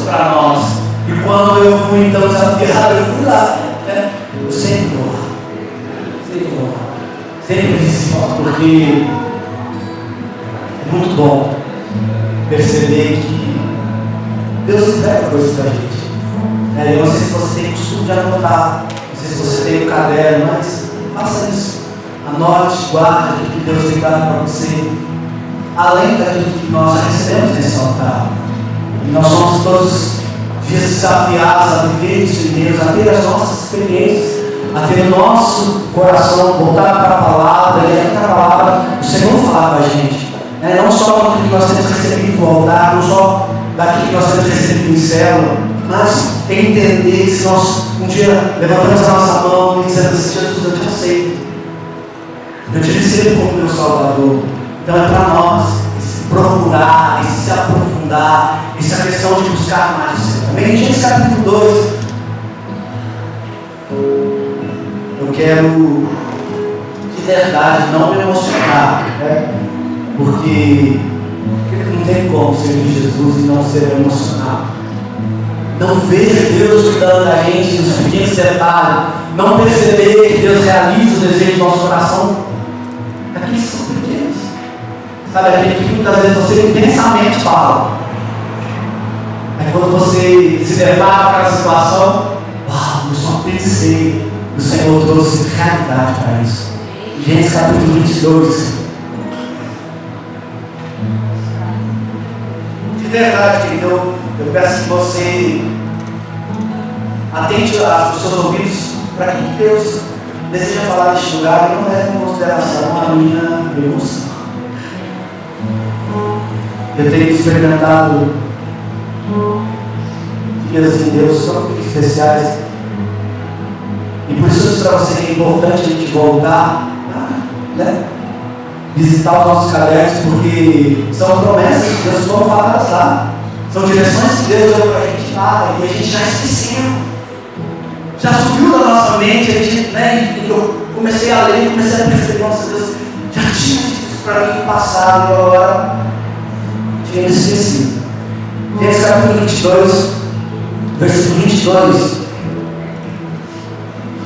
para nós. E quando eu fui então desafiado, eu fui lá. Eu sempre vou lá. Sempre disse, porque é muito bom perceber que Deus entrega coisas para a gente. Eu não sei se você tem costume de anotar, não sei se você tem o caderno, mas faça isso. Anote, guarde o que Deus tem dado para você, além daquilo que nós já recebemos nesse altar. E nós somos todos os dias desafiados a viver isso em Deus, a ter as nossas experiências, a ter o nosso coração voltado para a palavra, e aí na palavra o Senhor fala para a gente. Não só daquilo que nós temos recebido no altar, não só daquilo que nós temos recebido em célula, mas entender que se nós um dia levantamos a nossa mão e dizemos assim: Jesus, eu te aceito, eu te recebo como meu Salvador. Então é para nós procurar, se aprofundar, essa questão de buscar mais do Senhor. Também em Gênesis capítulo 2, eu quero de verdade não me emocionar, porque não tem como servir Jesus e não ser emocionado. Não ver Deus cuidando da gente nos pequenos detalhes, não perceber que Deus realiza o desejo do nosso coração. Aqueles são pequenos, sabe? Aquele que muitas vezes você intensamente fala. Aí quando você se depara com aquela situação, uau, eu só pensei, o Senhor trouxe realidade para isso. Gênesis capítulo 22. De verdade, querido, eu peço que você atente os seus ouvidos para que Deus deseja falar neste lugar e não leve em consideração a minha emoção. Eu tenho experimentado dias em Deus tão especiais, e por isso eu disse para você que é importante a gente voltar, visitar os nossos cadernos, porque são promessas que Deus foram faladas lá, são direções que Deus deu para a gente lá, e a gente já esqueceu, já subiu da nossa mente. A gente, eu comecei a ler, comecei a perceber, nossa Deus, já tinha dito isso para mim no passado, e agora tinha esquecido. Gênesis capítulo 22, versículo 22,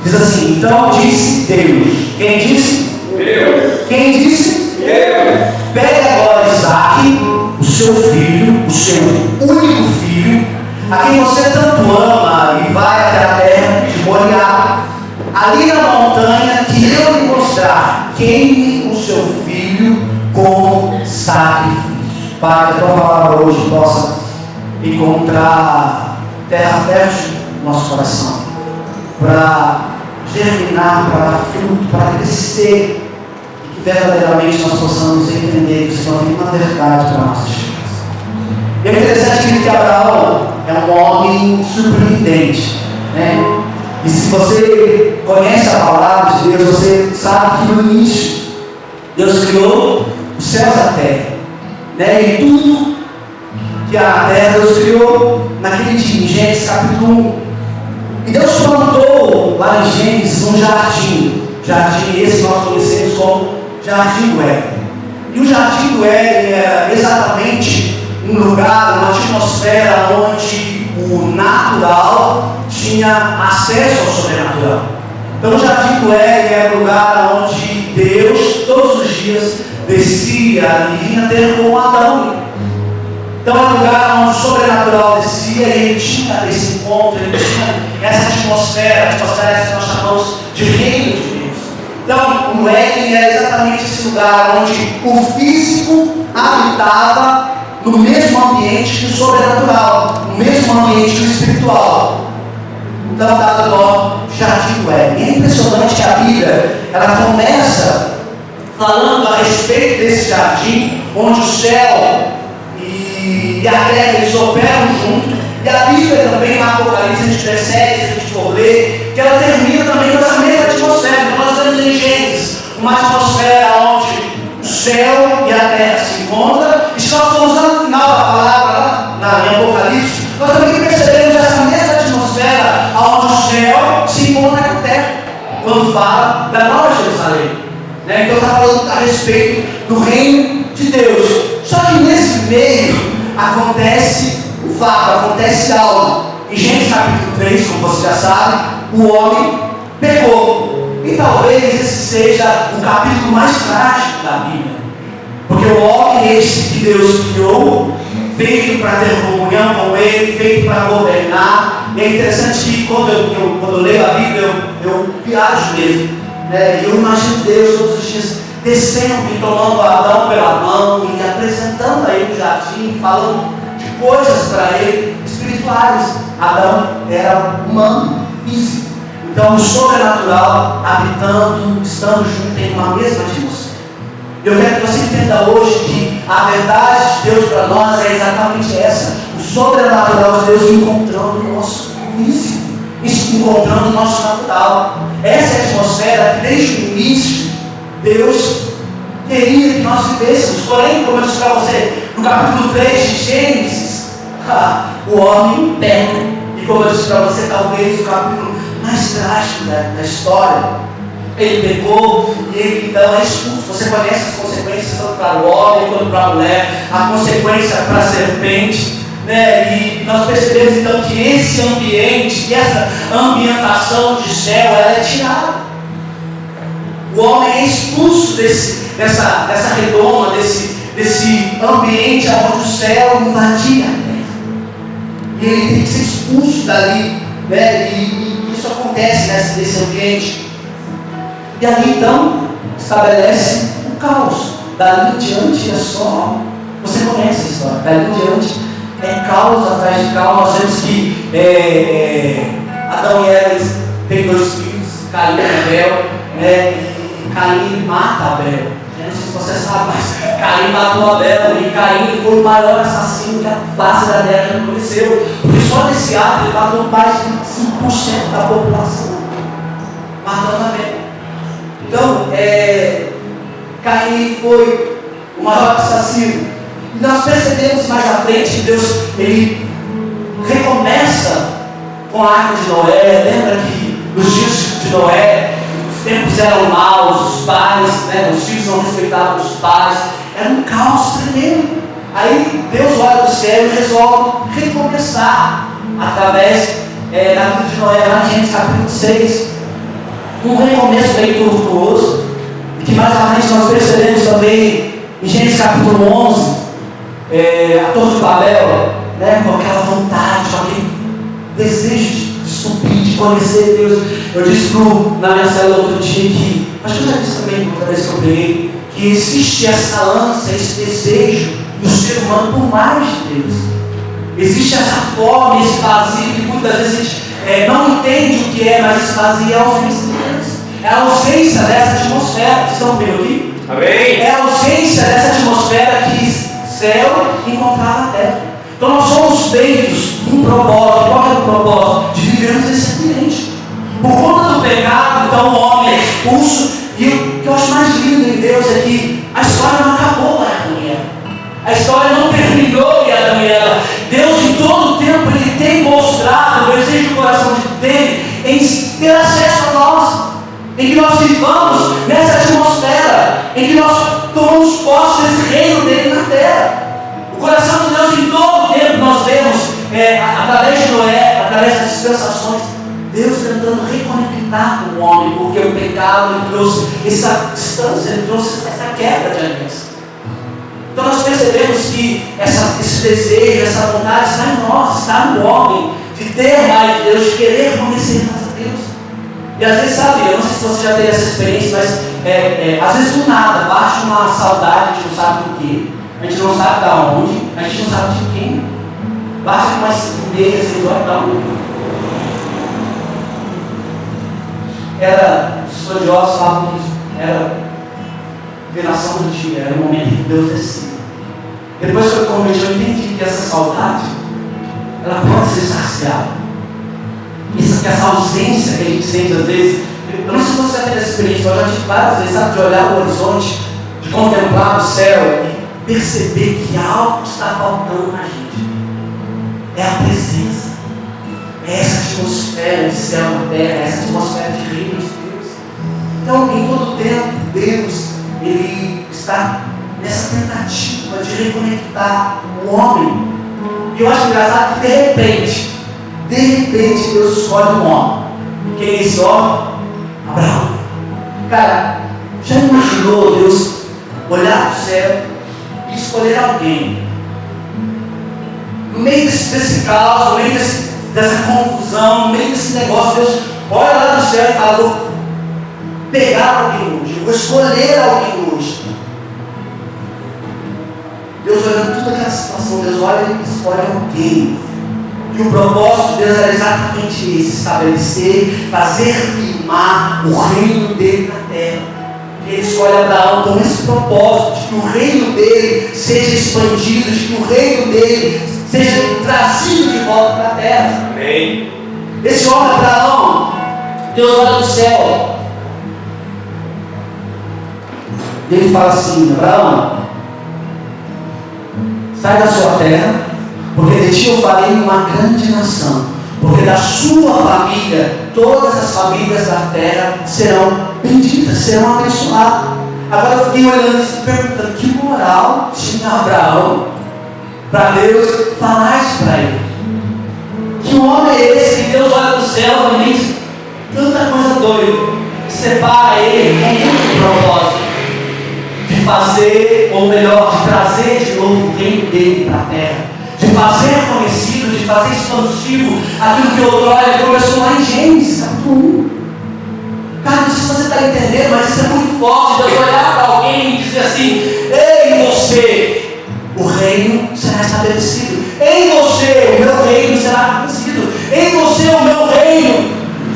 diz assim: então disse Deus. Quem disse? Deus. Quem disse? Deus. Pegue agora Isaque, o seu filho, o seu único filho, a quem você tanto ama, e vai até a terra de Moriá, ali na montanha que eu lhe mostrar. Queime o seu filho como sacrifício. Pai, que a tua palavra hoje possa encontrar terra fértil no nosso coração, para germinar, para dar fruto, para crescer, e que verdadeiramente nós possamos entender que o Senhor tem uma verdade para nossas vidas. E é interessante que Abraão é um homem surpreendente, E se você conhece a palavra de Deus, você sabe que no início Deus criou os céus e a terra, E tudo que há na terra Deus criou naquele dia, em Gênesis capítulo 1. E Deus plantou lá em Gênesis um jardim esse nós conhecemos como Jardim do Éden. E o Jardim do Éden era exatamente um lugar, uma atmosfera onde o natural tinha acesso ao sobrenatural. Então o Jardim do Éden era um lugar onde Deus todos os dias descia e vinha ter com Adão. Então é um lugar onde o sobrenatural descia e ele tinha esse encontro, ele tinha essa atmosfera que nós chamamos de reino de Deus. Então o Éden era exatamente esse lugar onde o físico habitava no mesmo ambiente que o sobrenatural, no mesmo ambiente que o espiritual. Então dado o nome Jardim do Éden. E é impressionante que a Bíblia ela começa falando a respeito desse jardim, onde o céu e a terra eles operam junto. E a Bíblia também, no Apocalipse, a gente percebe, se a gente for ler, que ela termina também com essa mesma atmosfera. Então nós temos em Gênesis uma atmosfera onde o céu e a terra se encontram. E se nós formos lá no final da palavra, em Apocalipse, nós também percebemos essa mesma atmosfera onde o céu se encontra com a terra, quando fala da Nova Jerusalém. Então está falando a respeito do reino de Deus. Só que nesse meio acontece o fato, acontece algo. Em Gênesis capítulo 3, como você já sabe, o homem pecou. E talvez esse seja o capítulo mais trágico da Bíblia. Porque o homem, esse que Deus criou, feito para ter comunhão com Ele, feito para governar. E é interessante que quando eu leio a Bíblia, eu viajo mesmo. E eu imagino Deus todos os dias descendo e tomando Adão pela mão e apresentando a ele o jardim, falando de coisas para ele espirituais. Adão era humano, físico. Então o sobrenatural habitando, estando junto em uma mesma atmosfera. Eu quero que você entenda hoje que a verdade de Deus para nós é exatamente essa: o sobrenatural de Deus encontrando o nosso físico, encontrando o nosso natural. Essa é a atmosfera que desde o início Deus queria que nós vivêssemos. Porém, como eu disse para você, no capítulo 3 de Gênesis, o homem peca. E como eu disse para você, talvez o capítulo mais trágico da história. Ele pecou e ele então é expulso. Você conhece as consequências tanto para o homem quanto para a mulher, a consequência para a serpente, E nós percebemos então que esse ambiente, que essa ambientação de céu, ela é tirada. O homem é expulso dessa redoma, desse ambiente onde o céu invadia a terra. E ele tem que ser expulso dali, E isso acontece nesse ambiente. E ali então estabelece o caos. Dali em diante é só. Você conhece a história. Dali em diante é caos atrás de caos. Nós vemos que Adão e Eva têm 2 filhos, Caim e Abel, e Caim mata Abel. Eu não sei se você sabe, mas Caim matou Abel. E Caim foi o maior assassino que a face da terra já conheceu. Porque só nesse ato ele matou mais de 5% da população, matando Abel. Então, Caim foi o maior assassino. E nós percebemos mais à frente que Deus, ele recomeça com a arca de Noé. Lembra que nos dias de Noé, os tempos eram maus, os pais, os filhos não respeitavam os pais. Era um caos tremendo. Aí Deus olha do céu e resolve recomeçar através da vida de Noé, lá em Gênesis capítulo 6. Um recomeço bem tortuoso, e que mais à frente nós percebemos também em Gênesis capítulo 11, a Torre de Babel, com aquela vontade, com aquele desejo de subir, de conhecer Deus. Eu disse na minha célula outro dia que, acho que eu já disse também, outra vez que eu preguei, que existe essa ânsia, esse desejo do ser humano por mais de Deus. Existe essa fome, esse vazio que muitas vezes a gente não entende o que é, mas esse vazio é a ausência de Deus. É a ausência dessa atmosfera. Vocês estão vendo aqui? Amém. É a ausência dessa atmosfera que céu encontrava a terra. Então nós somos feitos com um propósito. Qual é o propósito? De vivermos nesse ambiente. Por conta do pecado, então o homem é expulso. E o que eu acho mais lindo em Deus é que a história não acabou lá em Adão e Eva. A história não terminou em Adão e Eva. Deus em todo o tempo ele tem mostrado o desejo do coração dele em ter acesso a nós, em que nós vivamos nessa atmosfera, em que nós tomamos posse desse reino dele na terra. O coração de Deus em todo o tempo nós vemos, através de Noé, através das dispensações, Deus tentando reconectar com o homem, porque o pecado ele trouxe essa distância, ele trouxe essa quebra de aliança. Então nós percebemos que esse desejo, essa vontade está em nós, está no homem, de ter mais de Deus, de querer conhecer mais a Deus. E às vezes, sabe, eu não sei se você já teve essa experiência, mas às vezes do nada, bate uma saudade, a gente não sabe do que, a gente não sabe de onde, a gente não sabe de quem. Bate uma ideias assim, os estudiosos falam que era viração do dia, era o momento que Deus descia. Depois que eu converti, eu entendi que essa saudade, ela pode ser saciada. Essa ausência que a gente sente às vezes, eu não sei se você já teve essa experiência, eu já tive várias vezes, sabe, de olhar o horizonte, de contemplar o céu e perceber que algo está faltando na gente. É a presença, é essa atmosfera de céu na terra, essa atmosfera de reino de Deus. Então, em todo tempo, Deus, ele está nessa tentativa de reconectar o homem. E eu acho engraçado que de repente Deus escolhe um homem. Quem é esse homem? Abraão. Cara, já imaginou Deus olhar para o céu e escolher alguém? No meio desse caos, no meio dessa confusão, no meio desse negócio, Deus olha lá no céu e fala: vou pegar alguém hoje, vou escolher alguém hoje. Deus olhando toda aquela situação, Deus olha e escolhe alguém. E o propósito de Deus era exatamente esse: estabelecer, fazer firmar o reino dele na terra. E ele escolhe Abraão com esse propósito, de que o reino dele seja expandido, de que o reino dele seja trazido de volta para a terra. Amém. Esse homem, Abraão, Deus olha do céu e ele fala assim: Abraão, sai da sua terra, porque de ti eu farei uma grande nação, porque da sua família todas as famílias da terra serão benditas, serão abençoadas. Agora eu fiquei olhando e perguntando: que moral tinha Abraão para Deus falar isso para ele? Que homem é esse que Deus olha do céu e diz tanta coisa doida, separa ele com um propósito de fazer, ou melhor, de trazer de novo o reino dele para a terra, de fazer conhecido, de fazer expansivo aquilo que outrora começou lá em Gênesis capítulo 1. Cara, não sei se você está entendendo, mas isso é muito forte. Deus olhar para alguém e dizer assim: ei, você, o reino será estabelecido. Em você, o meu reino será conhecido. Em você, o meu reino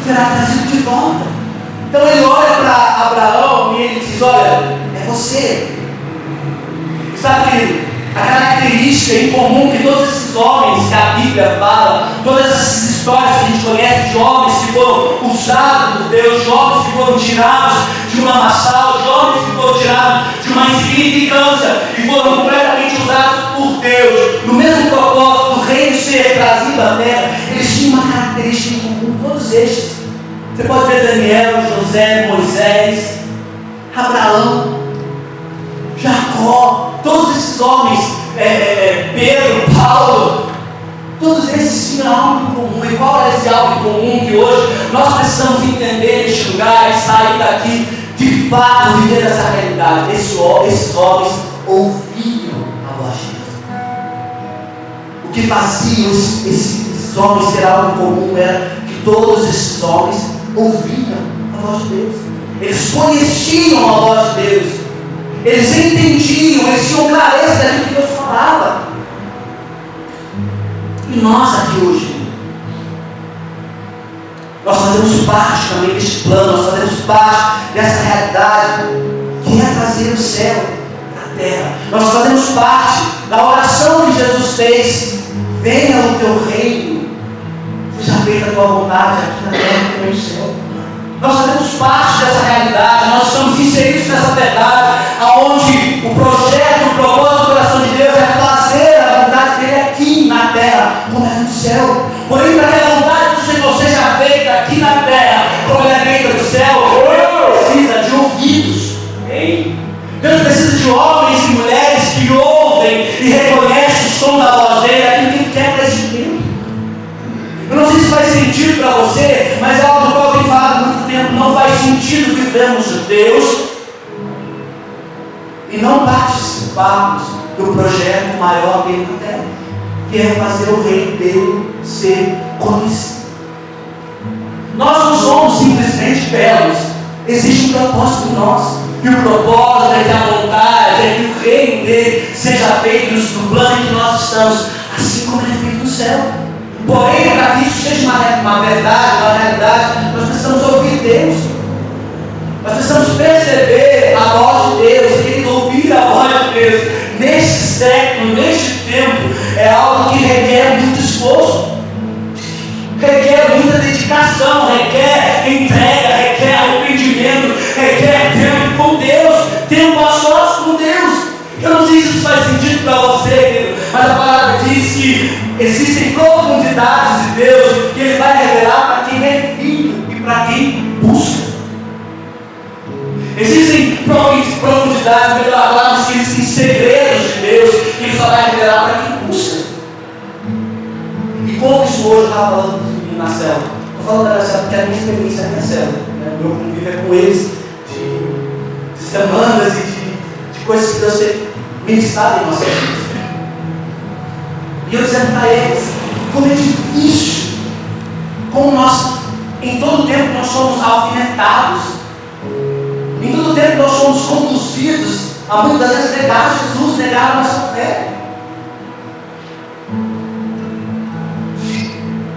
será trazido de volta. Então ele olha para Abraão e ele diz: olha, é você. Sabe que a característica em comum que todos esses homens que a Bíblia fala, todas essas histórias que a gente conhece de homens que foram usados por Deus, de homens que foram tirados de uma lamaçal, de homens que foram tirados de uma insignificância e foram completamente usados por Deus, no mesmo propósito do reino ser trazido à terra, eles tinham uma característica em comum, todos estes. Você pode ver Daniel, José, Moisés, Abraão, Jacó, todos esses homens, Pedro, Paulo, todos esses tinham algo em comum. E qual é esse algo em comum que hoje nós precisamos entender neste lugar e sair daqui, de fato, viver essa realidade? Esses homens ouviam a voz de Deus. O que faziam esses homens ter algo em comum era que todos esses homens ouviam a voz de Deus. Eles conheciam a voz de Deus. Eles entendiam, eles tinham clareza daquilo que Deus falava. E nós aqui hoje, nós fazemos parte também deste plano, nós fazemos parte dessa realidade que é trazer o céu para a terra. Nós fazemos parte da oração que Jesus fez: venha o teu reino, seja feita a tua vontade aqui na terra como no céu. Nós fazemos parte dessa realidade, nós estamos inseridos nessa verdade, aonde o projeto, o propósito do coração de Deus é fazer a vontade dele aqui na terra, como é no céu. Porém, para que a vontade do Senhor seja feita aqui na terra, como é feita no céu, Deus precisa de ouvidos. Deus precisa de homens e mulheres que ouvem e reconhecem o som da voz dele, aquilo que ele quer para esse tempo. Eu não sei se faz sentido para você, mas é algo do qual eu tenho falado há muito tempo. Não faz sentido vivermos de Deus e não participarmos do projeto maior dele na terra, que é fazer o reino dele ser conhecido. Nós não somos simplesmente belos, existe um propósito em nós, e o propósito é que a vontade, é que o reino dele seja feito no plano em que nós estamos, assim como ele é feito no céu. Porém, para que isso seja uma verdade, uma realidade, nós precisamos ouvir Deus. Nós precisamos perceber a voz de Deus, e ouvir a voz de Deus neste século, neste tempo, é algo que requer muito esforço, requer muita dedicação, requer entrega, requer arrependimento, requer tempo com Deus, tempo a sós com Deus. Eu não sei se isso faz sentido para você, querido, mas a palavra diz que existem profundidades de Deus que Ele vai revelar para quem é filho e para quem busca. Existem profundidades, melhor, que existem segredos de Deus que Ele só vai revelar para quem busca. isso hoje, eu estava falando na célula. Estou falando da célula porque é a minha experiência é a minha célula. Né? O meu convívio é com eles de semanas e de coisas que Deus tem ministrado em nossas vidas. E eu dizendo para eles, como é difícil, como nós, em todo tempo nós somos alfinetados, em todo tempo nós somos conduzidos a muitas vezes negar Jesus, negar a nossa fé.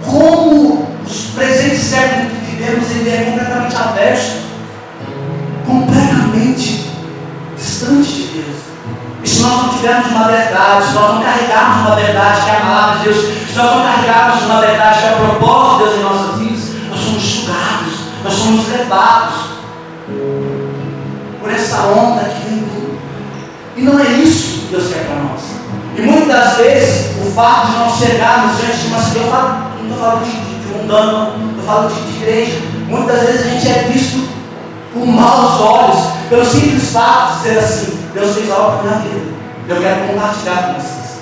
Como os presentes séculos que vivemos, ele é completamente averso, completamente distante de Deus. E se nós não tivermos uma verdade, se nós não carregarmos uma verdade que é a palavra de Deus, se nós não carregarmos uma verdade que é o propósito de Deus em nossas vidas, nós somos sugados, nós somos levados por essa onda que vem vindo. E não é isso que Deus quer para nós. E muitas das vezes, o fato de nós chegarmos diante de uma situação, não estou falando de mundano, estou falando de igreja, muitas vezes a gente é visto com maus olhos, pelo simples fato de ser assim: Deus fez algo na minha vida, eu quero compartilhar com vocês.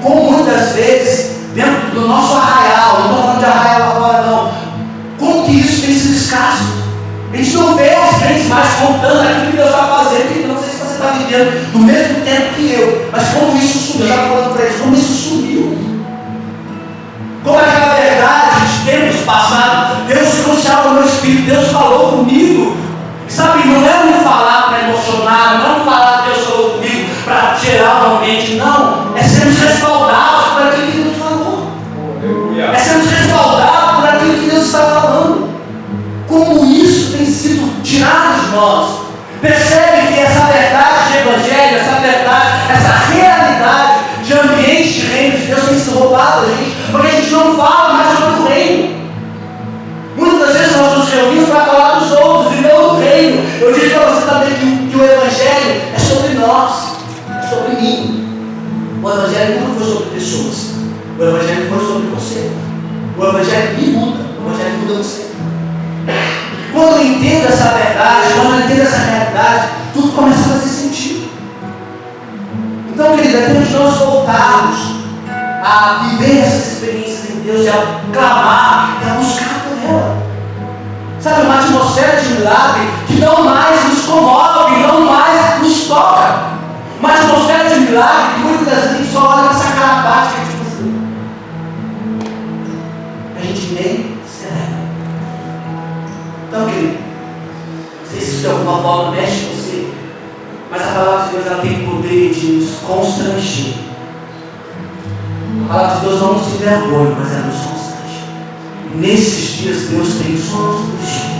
Como muitas vezes, dentro do nosso arraial, não estou falando de arraial agora não, como que isso tem sido escasso? A gente não vê os crentes mais contando aquilo que Deus está fazendo, que não sei se você está vivendo no mesmo tempo que eu, mas como isso sumiu, eu estava falando para eles, como isso sumiu. Como aquela verdade de tempos passados, Deus trouxe algo no meu espírito, Deus falou comigo. Sabe, não é um falar para emocionar, não é um falar que Deus falou comigo para gerar um ambiente, não. É sermos respaldados por aquilo que Deus falou. É sermos respaldados por aquilo que Deus está falando. Como isso tem sido tirado de nós. Percebe que essa verdade de evangelho, essa verdade, essa realidade de ambiente de reino de Deus tem sido roubada da gente, porque a gente não fala mais sobre o reino. Muitas vezes nós nos reunimos para falar dos outros e não do reino. Eu digo para você também que o evangelho é sobre nós, é sobre mim. O evangelho nunca foi sobre pessoas. O evangelho foi sobre você. O evangelho me muda. O evangelho muda você. Quando eu entendo essa verdade, quando eu entendo essa realidade, tudo começa a fazer sentido. Então, querida, temos de nós voltarmos a viver essas experiências em Deus, e a clamar, e a buscar por ela. Sabe, uma atmosfera de milagre que não mais nos comove, não mais nos toca. Uma atmosfera de milagre que muitas vezes a gente só olha nessa cara básica, tipo assim, a gente nem celebra. Então, querido, não sei se isso de alguma forma mexe com você, mas a palavra de Deus ela tem o poder de nos constranger. A palavra de Deus não nos envergonha, mas ela nos constrange. Nesses dias Deus tem nos constrangido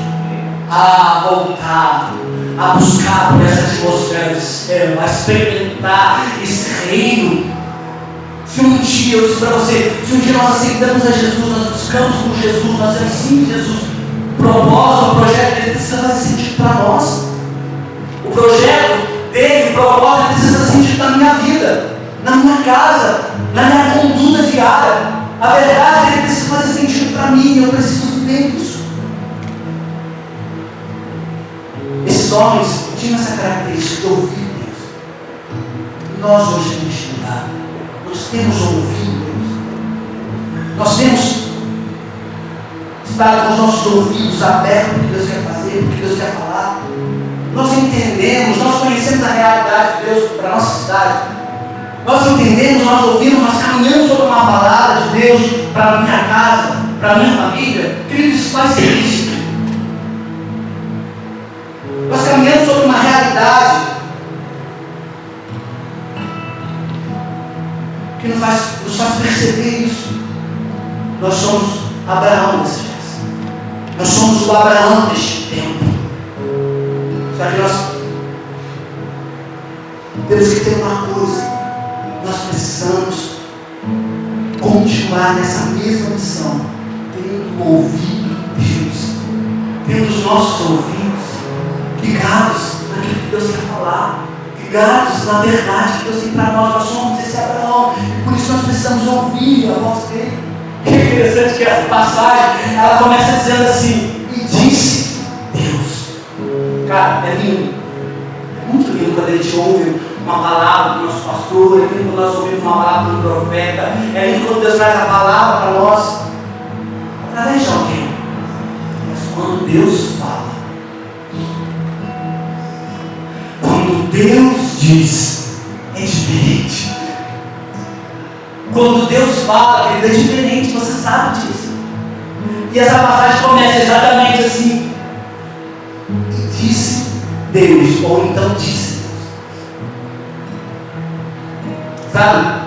a voltar, a buscar por essa atmosfera de céu, a experimentar esse reino. Se um dia, eu disse para você, se um dia nós aceitamos a Jesus, nós buscamos por Jesus, nós temos sim Jesus, o propósito, o projeto dele precisa fazer sentido para nós. O projeto dele, o propósito precisa fazer sentido na minha vida, na minha casa, na minha conduta diária. A verdade dele precisa fazer sentido para mim, eu preciso viver isso. Esses homens tinham essa característica de ouvir Deus. E nós hoje temos que mudar. Nós temos ouvido Deus. Nós temos estado com os nossos ouvidos abertos para o que Deus quer fazer, para o que Deus quer falar. Nós entendemos, nós conhecemos a realidade de Deus para a nossa cidade. Nós entendemos, nós ouvimos, nós caminhamos sobre uma palavra de Deus para a minha casa, para a minha família. Queridos, isso faz sentido. Nós caminhamos sobre uma realidade que nos faz perceber isso. Nós somos Abraão desse dia. Nós somos o Abraão deste tempo. Só que nós temos que ter uma coisa. Nós precisamos continuar nessa mesma missão, tendo o ouvido de Deus, tendo os nossos ouvidos ligados naquilo que Deus quer falar, ligados na verdade que Deus tem para nós. Nós somos esse Abraão, e por isso nós precisamos ouvir a voz dele. E é interessante que essa passagem ela começa dizendo assim: e disse Deus. Cara, é lindo, é muito lindo quando a gente ouve uma palavra do nosso pastor, é lindo quando nós ouvimos uma palavra do profeta, é lindo quando Deus traz a palavra para nós, através de alguém. Mas quando Deus fala, quando Deus diz, é diferente. Quando Deus fala, é diferente, você sabe disso. E essa passagem começa exatamente assim. E disse Deus, ou então disse Deus. Sabe?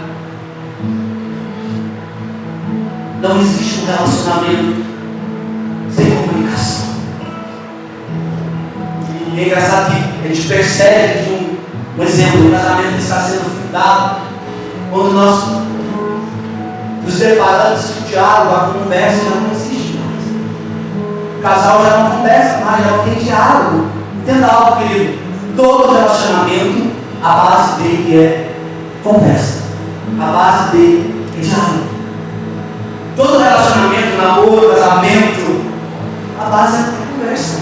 Não existe um relacionamento sem comunicação. E é engraçado que a gente percebe que um exemplo, o casamento está sendo fundado quando nós nos deparamos com o diálogo, a conversa já não existe mais. O casal já não conversa mais, já não tem diálogo. Entenda algo, querido. Todo relacionamento, a base dele é conversa. A base dele é diálogo. Todo relacionamento, namoro, casamento, a base é conversa.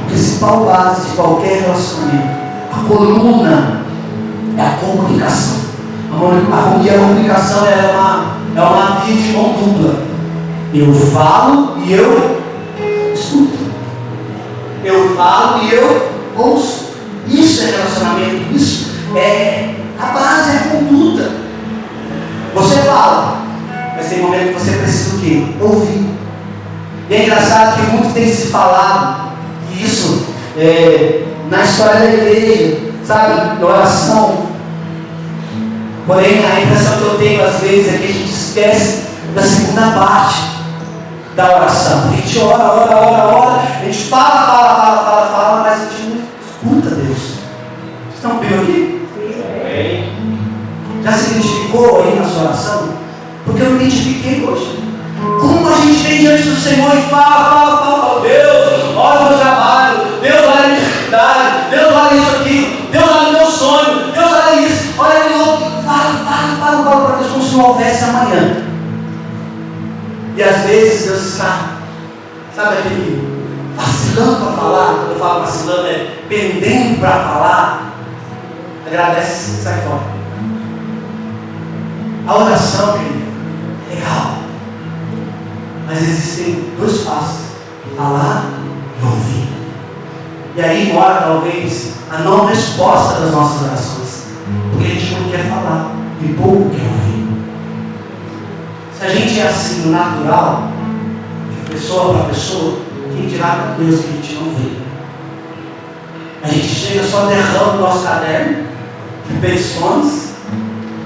A principal base de qualquer relacionamento, a coluna, é a comunicação. E a comunicação é uma via de mão dupla. Eu falo e eu escuto. Eu falo e eu ouço. Isso é relacionamento. Isso é a base, é a conduta. Você fala, mas tem momento que você precisa o quê? Ouvir. E é engraçado que muito tem se falado, e isso na história da igreja, sabe, na oração. Porém, a impressão que eu tenho às vezes é que a gente esquece da segunda parte da oração. A gente ora, a gente fala, mas a gente não escuta Deus. Vocês estão comigo aqui? Sim. Já se identificou aí na sua oração? Porque eu me identifiquei hoje. Como a gente vem diante do Senhor e fala, Deus, olha o meu trabalho, Deus, olha a minha dificuldade, Deus, olha isso aqui, Deus, olha o meu sonho, Deus, olha isso, olha aquilo outro. Fala para Deus como se não houvesse amanhã. E às vezes Deus está, sabe aquele vacilando para falar? Quando eu falo vacilando, é pendendo para falar. Agradece e sai fora. A oração, querido, é legal. Mas existem dois passos: falar e ouvir. E aí mora talvez a não resposta das nossas orações. Porque a gente não quer falar e pouco quer ouvir. Se a gente é assim no natural, de pessoa para pessoa, quem dirá com Deus que a gente não vê? A gente chega só derrama o nosso caderno de petições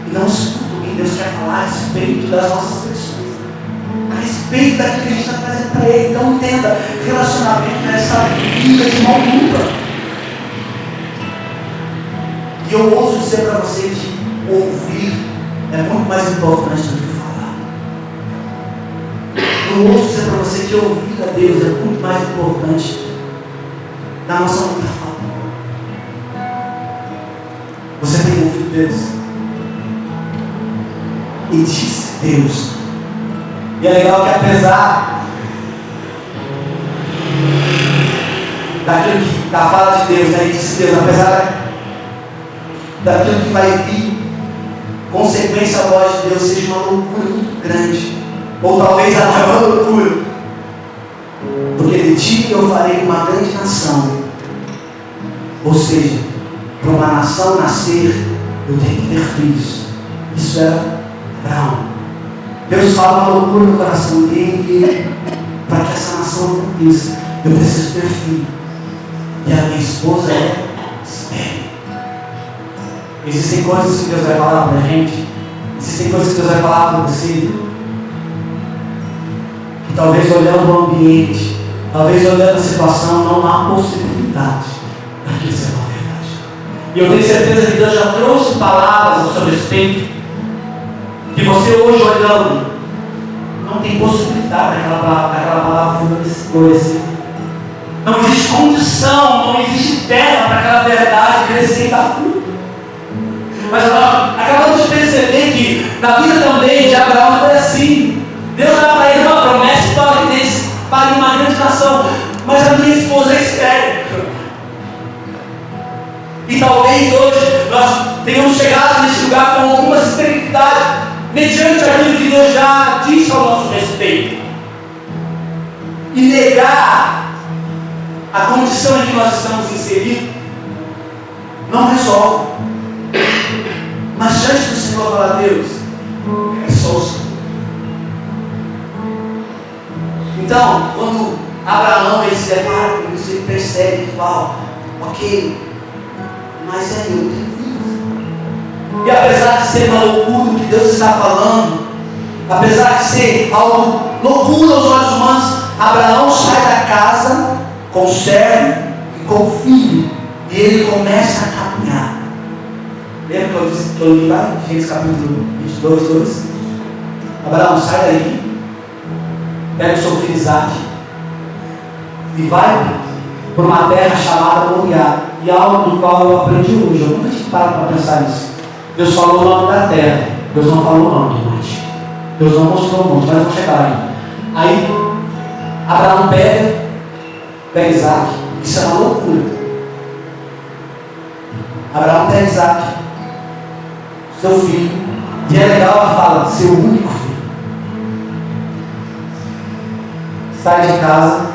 e não escuta o que Deus quer falar a respeito das nossas petições, a respeito daquilo que a gente está trazendo para Ele. Então entenda, relacionamento é essa vida de mão dupla. E eu ouso dizer para você que ouvir é muito mais importante do que falar. Eu ouso dizer para você que ouvir a Deus é muito mais importante da nossa luta fala. Você tem ouvido Deus? E disse Deus. E é legal que apesar daquilo que da fala de Deus, né, e disse Deus, apesar daquilo que vai vir, consequência a voz de Deus seja uma loucura muito grande, ou talvez a maior loucura, porque de ti eu farei uma grande nação. Ou seja, para uma nação nascer, eu tenho que ter filhos. Isso era Abraão. Deus fala uma loucura no coração dele, para que essa nação aconteça, eu preciso ter filho. E a minha esposa é estéril. Existem coisas que Deus vai falar para a gente, existem coisas que Deus vai falar para você, que talvez olhando o ambiente, talvez olhando a situação, não há possibilidade daquilo ser uma verdade. E eu tenho certeza que Deus já trouxe palavras a seu respeito, que você hoje olhando, não tem possibilidade daquela palavra florescer. Não existe condição, não existe terra para aquela verdade crescer e dar fruto. Mas acabamos de perceber que na vida também de Abraão foi assim. Deus dá para ele uma promessa, para uma grande nação. Mas a minha esposa é estéril. E talvez hoje nós tenhamos chegado nesse lugar com alguma esterilidade, mediante aquilo que Deus já disse ao nosso respeito. E negar a condição em que nós estamos inseridos não resolve. Mas diante do Senhor, falar: Deus, é só o Senhor. Então, quando Abraão ele se depara com isso, ele percebe que, ok, mas é eu tenho vida. E apesar de ser uma loucura o que Deus está falando, apesar de ser algo loucura aos olhos humanos, Abraão sai da casa com o servo e com o filho, e ele começa a caminhar. Lembra que eu disse que eu li lá em Gênesis capítulo 22, 2? Abraão, sai daí, pega o seu filho Isaac e vai para uma terra chamada Moriá. E algo do qual eu aprendi hoje, eu nunca tinha parado para pensar nisso. Deus falou o nome da terra, Deus não falou o nome do monte. Deus não mostrou o monte, mas vamos chegar aí. Aí Abraão pega Isaac. Isso é uma loucura. Abraão pega Isaac, seu filho, e é legal que fala, seu único filho. Sai de casa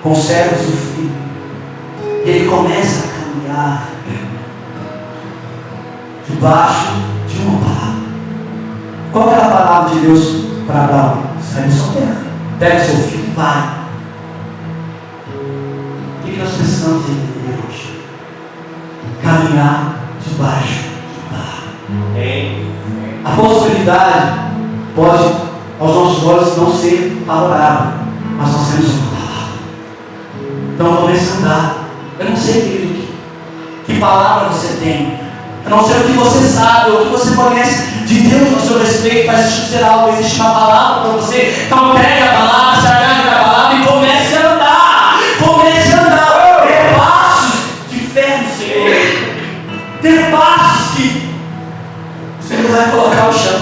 com servos e o filho. E ele começa a caminhar debaixo de uma palavra. Qual era a palavra de Deus para Abraão? Sai da sua terra, pega seu filho e vai. O que nós precisamos entender hoje? Caminhar debaixo de palavra. A possibilidade pode, aos nossos olhos, não ser favorável, mas nós temos uma palavra. Então comece a andar. Eu não sei, querido, que palavra você tem. Eu não sei o que você sabe, ou o que você conhece de Deus no seu respeito. Mas existe algo, existe uma palavra para você. Então pegue a palavra, se agarre na palavra e comece a andar. Comece a andar. Dê passos de fé no Senhor. Dê passos que o Senhor vai colocar o chão.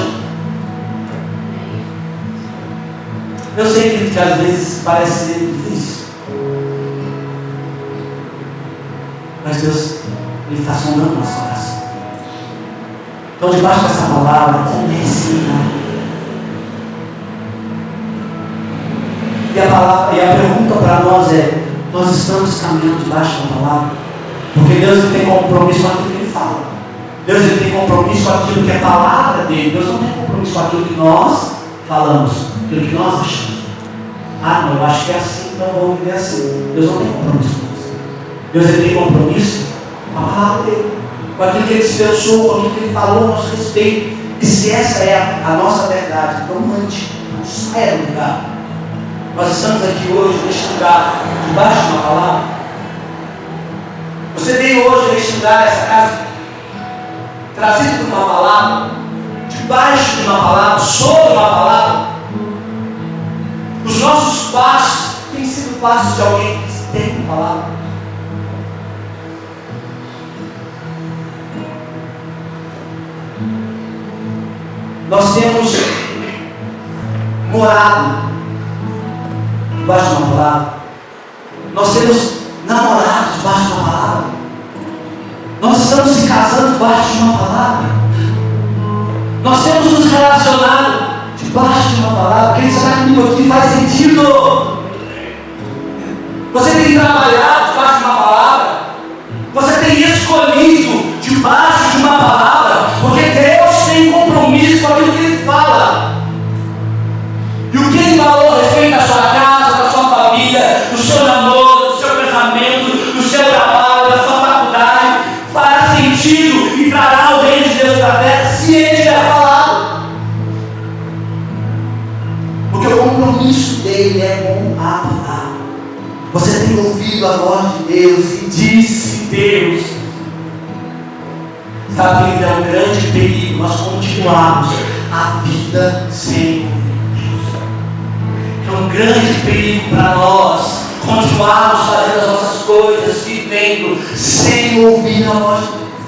Eu sei, querido, que às vezes parece ser difícil. Mas Deus, Ele está sondando nosso coração. Então, debaixo dessa palavra, comece a andar. E a pergunta para nós é: nós estamos caminhando debaixo da palavra? Porque Deus ele tem compromisso com aquilo que Ele fala. Deus ele tem compromisso com aquilo que é palavra dele. Deus não tem compromisso com aquilo que nós falamos, aquilo que nós achamos. Não, eu acho que é assim, então eu vou viver assim. Deus não tem compromisso com isso. Deus ele tem compromisso com a palavra dele, com aquilo que Ele dispensou, com aquilo que Ele falou a nosso respeito. E se essa é a nossa verdade, então mande, não saia do lugar. Nós estamos aqui hoje neste lugar, debaixo de uma palavra. Você veio hoje neste lugar, nessa casa, trazido por uma palavra, debaixo de uma palavra, sobre uma palavra. Os nossos passos têm sido passos de alguém que tem uma palavra. Nós temos morado debaixo de uma palavra. Nós temos namorado debaixo de uma palavra. Nós estamos se casando debaixo de uma palavra. Nós temos nos relacionado debaixo de uma palavra. Quem está comigo aqui faz sentido. Você tem trabalhado debaixo de uma palavra. Você tem escolhido debaixo de uma palavra. Porque Deus tem compromisso com aquilo que Ele fala. E o que Ele falou a respeito da sua casa, da sua família, do seu namoro, do seu casamento, do seu trabalho, da sua faculdade, fará sentido e trará o reino de Deus para a terra se Ele tiver falado. Porque o compromisso dele é com a palavra. Você tem ouvido a voz de Deus e disse Deus. Sabe que é um grande perigo nós continuarmos a vida sem Deus. É um grande perigo para nós continuarmos fazendo as nossas coisas, vivendo sem ouvir a voz de Deus,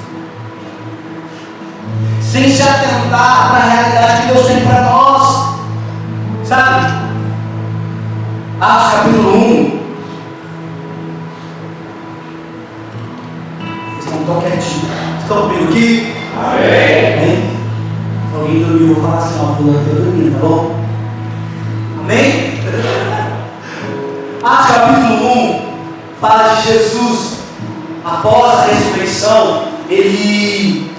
sem se atentar para a realidade que Deus tem para nós. Sabe? Atos capítulo 1. Vocês estão tão quietinhos. Estão comigo aqui? Amém. Alguém dormiu, vou falar assim, ó, fulano, eu dormi, tá bom? Amém? Atos capítulo 1 fala de Jesus, após a ressurreição, ele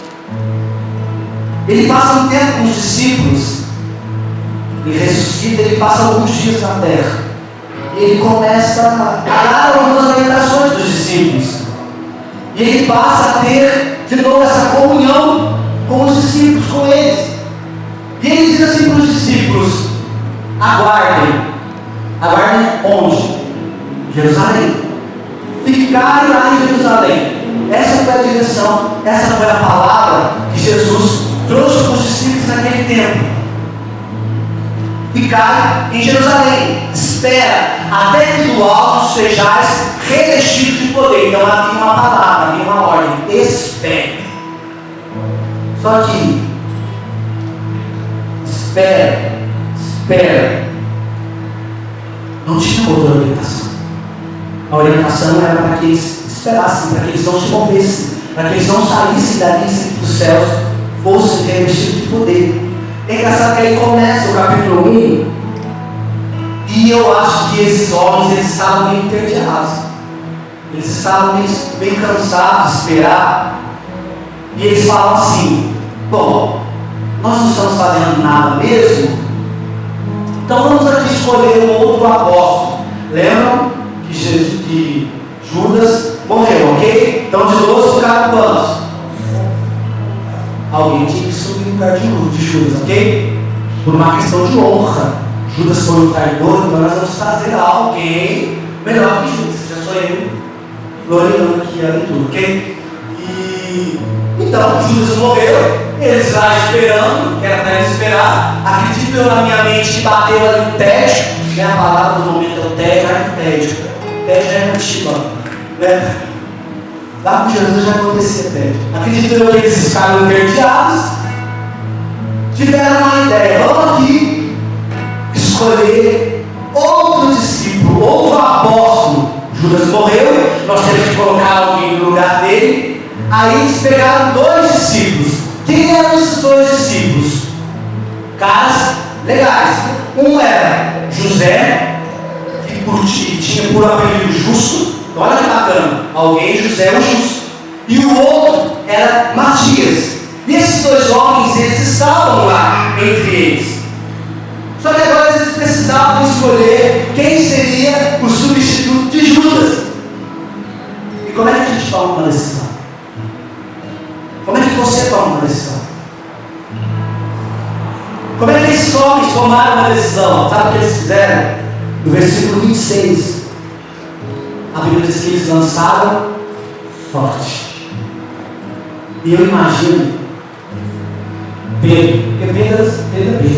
passa um tempo com os discípulos, ele ressuscita, ele passa alguns dias na terra, e ele começa a dar algumas orientações dos discípulos, e ele passa a ter de novo essa comunhão com os discípulos, com eles, e ele diz assim para os discípulos: aguardem onde? Jerusalém. Ficarem lá em Jerusalém. Essa foi a direção, essa foi a palavra que Jesus trouxe para os discípulos naquele tempo. Ficarem em Jerusalém. Espera até que do alto sejais revestidos de poder. Então havia uma palavra, havia uma ordem. Espere. Só que espera. Não tinha outra orientação. A orientação era para que eles esperassem, para que eles não se movessem, para que eles não saíssem dali dos céus, fossem revestidos de poder. É engraçado que aí começa o capítulo 1, e eu acho que esses homens eles estavam meio entediados, eles estavam bem cansados de esperar, e eles falam assim: bom, nós não estamos fazendo nada mesmo, então vamos aqui escolher um outro apóstolo. Lembram que Judas morreu, ok? Então de 12 ficaram quantos? Alguém tinha que subir no lugar de Judas, ok? Por uma questão de honra. Judas foi um traidor, então nós vamos trazer alguém melhor que Judas. Já sou eu gloriando aqui a leitura, ok? Então Judas morreu, eles lá esperando, que era para eles esperar. Acredito eu na minha mente que bateu ali um tédio, que é a palavra do momento, é o tédio, tédio é antiga, né? Lá com Jesus já acontecia tédio. Acredito eu que eles ficaram entediados, tiveram uma ideia: vamos aqui escolher outro discípulo, outro apóstolo. Judas morreu, nós temos que colocar alguém no lugar dele. Aí eles pegaram 2 discípulos. Quem eram esses 2 discípulos? Caras legais. Um era José, que tinha por apelido Justo. Olha que bacana, alguém José o Justo. E o outro era Matias. E esses 2 homens, eles estavam lá entre eles. Só que agora eles precisavam escolher quem seria o substituto de Judas. E como é que a gente toma uma decisão? Como é que você toma uma decisão? Como é que esses homens tomaram uma decisão? Sabe o que eles fizeram? No versículo 26, a Bíblia diz que eles lançaram forte. E eu imagino Pedro, porque Pedro,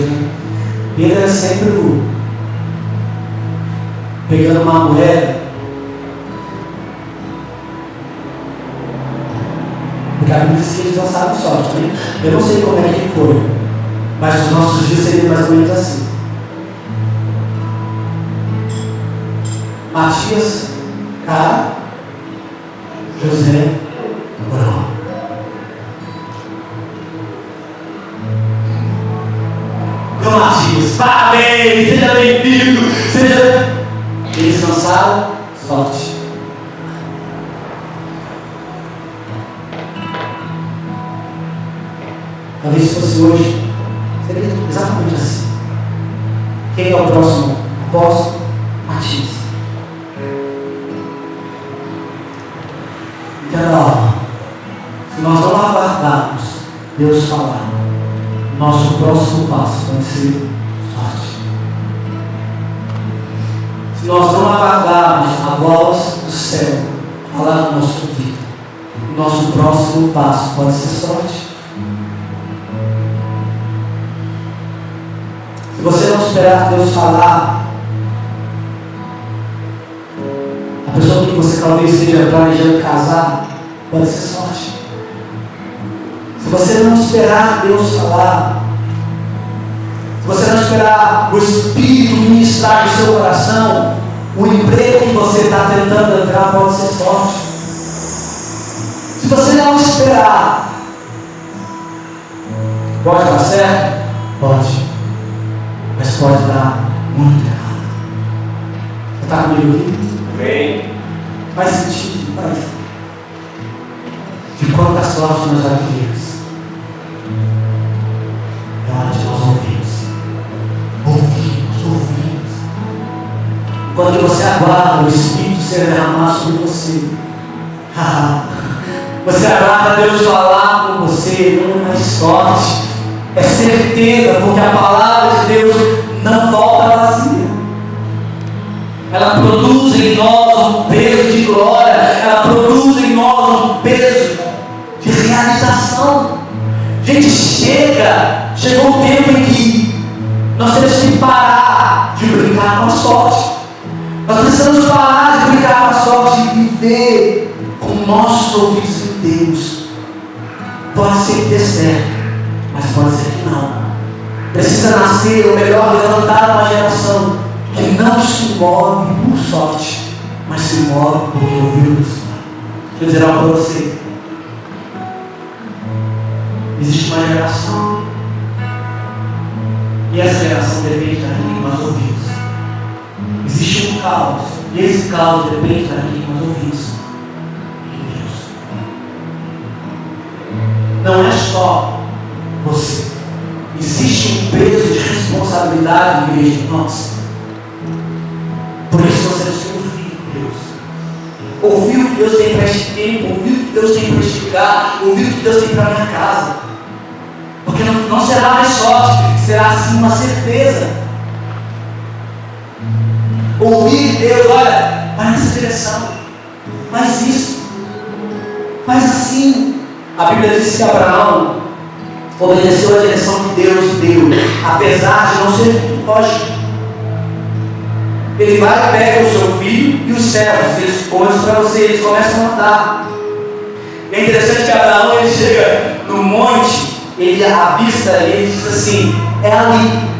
né? Pedro era sempre o pegando uma moeda. Porque a Bíblia diz que eles lançaram sorte, né? Eu não sei como é que foi, mas os nossos dias seriam mais ou menos assim. Matias, cara, José, Abraão. Então Matias, parabéns, seja bem-vindo, Eles lançaram sorte. Talvez se fosse hoje, seria exatamente assim. Quem é o próximo apóstolo? Matias. Então, se nós não aguardarmos Deus falar, nosso próximo passo vai ser sorte. Se nós não aguardarmos a voz do céu falar no nosso ouvido, nosso próximo passo pode ser sorte. Se você não esperar Deus falar, a pessoa que você talvez esteja planejando casar pode ser sorte. Se você não esperar Deus falar, se você não esperar o Espírito ministrar no seu coração, o emprego que você está tentando entrar pode ser sorte. Se você não esperar Pode dar certo? Pode. Mas pode dar muito errado. Você está comigo aqui? Amém. Faz sentido? Faz. De quanta sorte nós adquirimos. É hora de nós ouvirmos. Ouvimos. Enquanto você aguarda o Espírito ser derramado sobre você, você aguarda Deus falar com você, não é mais sorte, é certeza, porque a palavra de Deus não volta vazia. Ela produz em nós um peso de glória, ela produz em nós um peso de realização. Gente, chegou o tempo em que nós temos que parar de brincar com a sorte. Nós precisamos parar de brincar com a sorte e viver com nossos ouvidos em Deus. Pode ser que dê certo, mas pode ser que não. Precisa nascer, ou melhor, levantar uma geração que não se move por sorte, mas se move porque ouviu Deus. Deixa eu dizer algo para você. Existe uma geração, e essa geração depende daquilo que nós ouvimos. Existe um caos, e esse caos depende daquilo que nós ouvimos. Não é só você. Existe um peso de responsabilidade na igreja de nós. Por isso nós temos que ouvir Deus. Ouvir o que Deus tem para este tempo, ouvir o que Deus tem para este lugar, ouvir o que Deus tem para a minha casa. Porque não será mais sorte, será sim uma certeza. Ouvir Deus, olha, vai nessa direção, faz isso, faz assim. A Bíblia diz que Abraão obedeceu a direção que Deus deu, apesar de não ser muito lógico. Ele vai, pega o seu filho e os servos, eles começam para você, eles começam a andar. É interessante que Abraão, ele chega no monte, ele avista e ele diz assim, é ali.